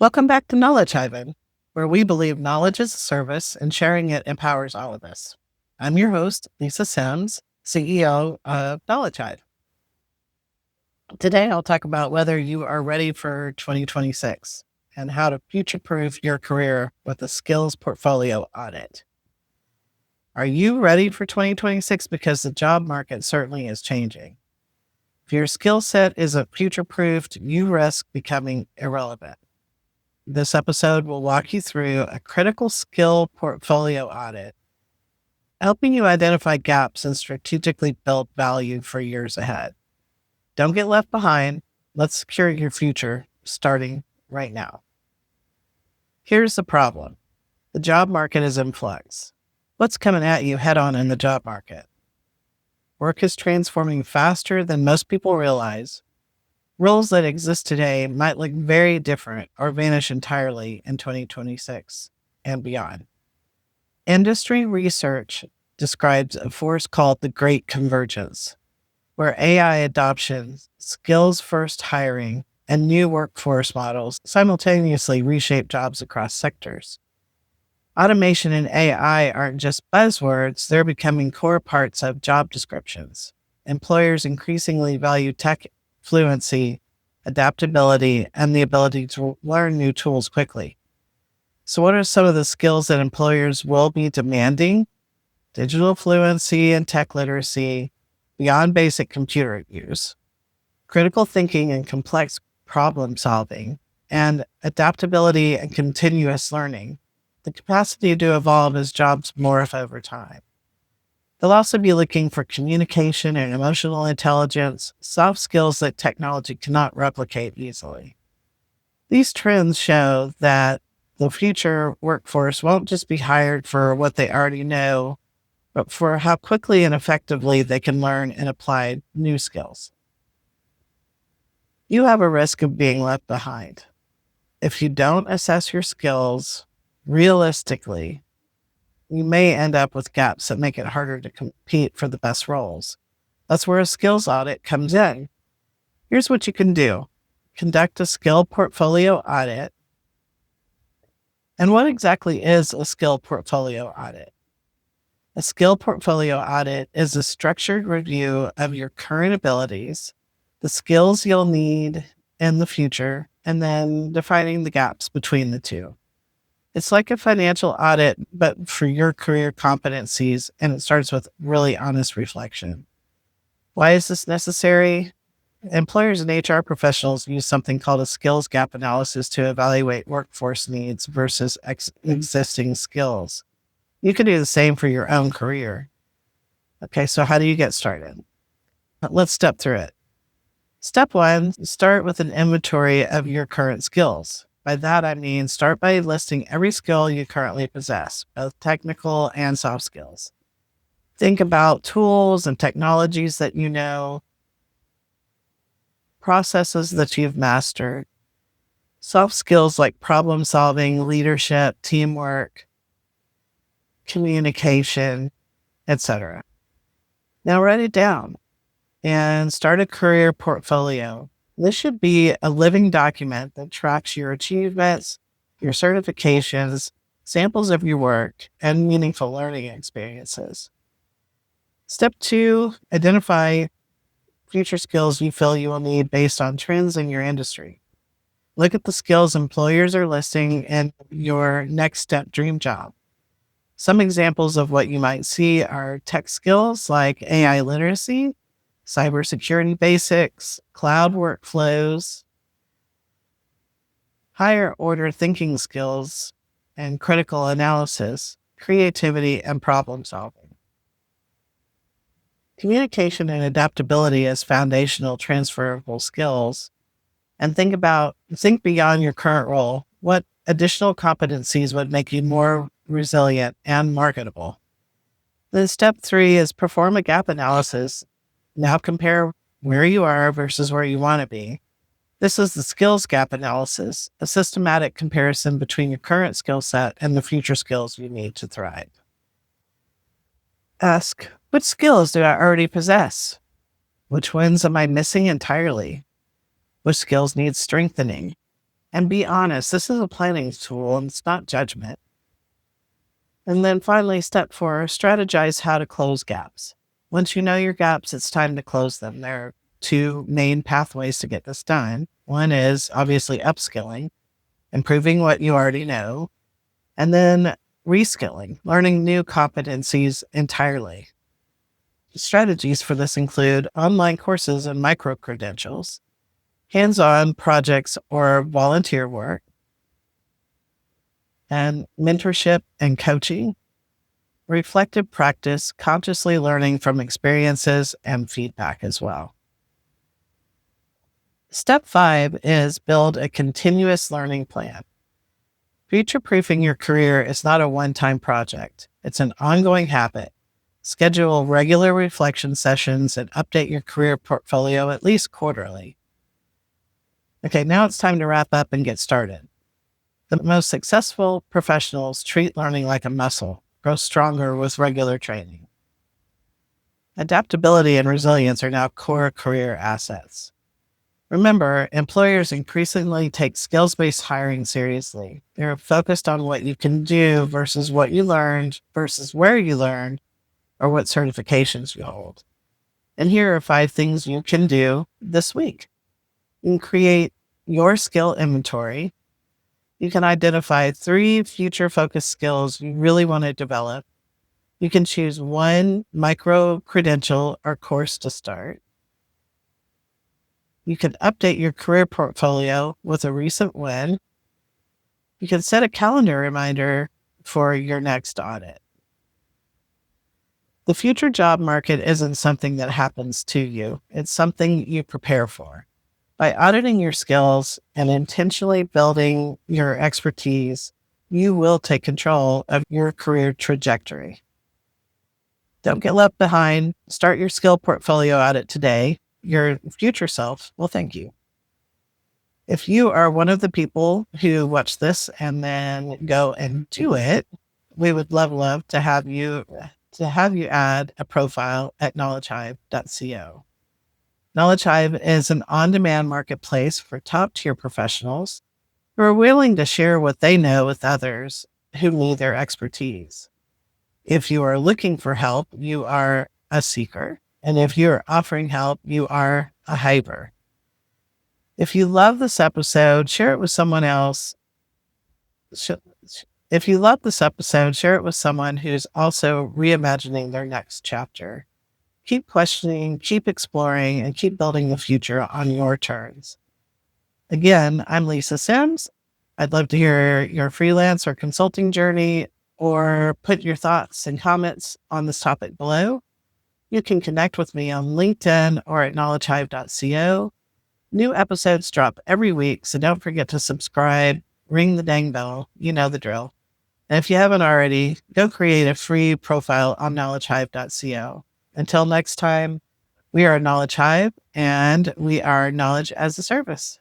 Welcome back to Knowledge Hive, where we believe knowledge is a service and sharing it empowers all of us. I'm your host, Leisa Sims, CEO of Knowledge Hive. Today, I'll talk about whether you are ready for 2026 and how to future proof your career with a skills portfolio audit. Are you ready for 2026? Because the job market certainly is changing. If your skill set isn't future proofed, you risk becoming irrelevant. This episode will walk you through a critical skill portfolio audit, helping you identify gaps and strategically build value for years ahead. Don't get left behind. Let's secure your future starting right now. Here's the problem. The job market is in flux. What's coming at you head on in the job market? Work is transforming faster than most people realize. Roles that exist today might look very different or vanish entirely in 2026 and beyond. Industry research describes a force called the Great Convergence, where AI adoption, skills-first hiring, and new workforce models simultaneously reshape jobs across sectors. Automation and AI aren't just buzzwords, they're becoming core parts of job descriptions. Employers increasingly value tech fluency, adaptability, and the ability to learn new tools quickly. So what are some of the skills that employers will be demanding? Digital fluency and tech literacy, beyond basic computer use, critical thinking and complex problem solving, and adaptability and continuous learning, the capacity to evolve as jobs morph over time. They'll also be looking for communication and emotional intelligence, soft skills that technology cannot replicate easily. These trends show that the future workforce won't just be hired for what they already know, but for how quickly and effectively they can learn and apply new skills. You have a risk of being left behind. If you don't assess your skills realistically, you may end up with gaps that make it harder to compete for the best roles. That's where a skills audit comes in. Here's what you can do. Conduct a skill portfolio audit. And what exactly is a skill portfolio audit? A skill portfolio audit is a structured review of your current abilities, the skills you'll need in the future, and then defining the gaps between the two. It's like a financial audit, but for your career competencies, and it starts with really honest reflection. Why is this necessary? Employers and HR professionals use something called a skills gap analysis to evaluate workforce needs versus existing skills. You can do the same for your own career. Okay, so how do you get started? Let's step through it. Step one, start with an inventory of your current skills. By that, I mean start by listing every skill you currently possess, both technical and soft skills. Think about tools and technologies that you know, processes that you've mastered, soft skills like problem solving, leadership, teamwork, communication, etc. Now write it down and start a career portfolio. This should be a living document that tracks your achievements, your certifications, samples of your work, and meaningful learning experiences. Step two, identify future skills you feel you will need based on trends in your industry. Look at the skills employers are listing in your next step dream job. Some examples of what you might see are tech skills like AI literacy, cybersecurity basics, cloud workflows, higher order thinking skills, and critical analysis, creativity, and problem solving. Communication and adaptability as foundational transferable skills. And think beyond your current role. What additional competencies would make you more resilient and marketable? Then step three is perform a gap analysis. Now compare where you are versus where you want to be. This is the skills gap analysis, a systematic comparison between your current skill set and the future skills you need to thrive. Ask, which skills do I already possess? Which ones am I missing entirely? Which skills need strengthening? And be honest, this is a planning tool and it's not judgment. And then finally, step 4, strategize how to close gaps. Once you know your gaps, it's time to close them. There are two main pathways to get this done. One is obviously upskilling, improving what you already know, and then reskilling, learning new competencies entirely. Strategies for this include online courses and micro credentials, hands-on projects or volunteer work, and mentorship and coaching, reflective practice, consciously learning from experiences and feedback as well. Step 5 is build a continuous learning plan. Future-proofing your career is not a one-time project. It's an ongoing habit. Schedule regular reflection sessions and update your career portfolio at least quarterly. Okay, now it's time to wrap up and get started. The most successful professionals treat learning like a muscle, grow stronger with regular training. Adaptability and resilience are now core career assets. Remember, employers increasingly take skills-based hiring seriously. They're focused on what you can do versus what you learned versus where you learned or what certifications you hold. And here are 5 things you can do this week. You can create your skill inventory. You can identify 3 future-focused skills you really want to develop. You can choose 1 micro credential or course to start. You can update your career portfolio with a recent win. You can set a calendar reminder for your next audit. The future job market isn't something that happens to you. It's something you prepare for. By auditing your skills and intentionally building your expertise, you will take control of your career trajectory. Don't get left behind. Start your skill portfolio audit today. Your future self will thank you. If you are one of the people who watch this and then go and do it, we would love to have you add a profile at knowledgehive.co. Knowledge Hive is an on-demand marketplace for top-tier professionals who are willing to share what they know with others who need their expertise. If you are looking for help, you are a seeker. And if you're offering help, you are a hiver. If you love this episode, share it with someone else. If you love this episode, share it with someone who's also reimagining their next chapter. Keep questioning, keep exploring, and keep building the future on your terms. Again, I'm Leisa Sims. I'd love to hear your freelance or consulting journey, or put your thoughts and comments on this topic below. You can connect with me on LinkedIn or at knowledgehive.co. New episodes drop every week, so don't forget to subscribe, ring the dang bell. You know the drill. And if you haven't already, go create a free profile on knowledgehive.co. Until next time, we are Knowledge Hive, and we are knowledge as a service.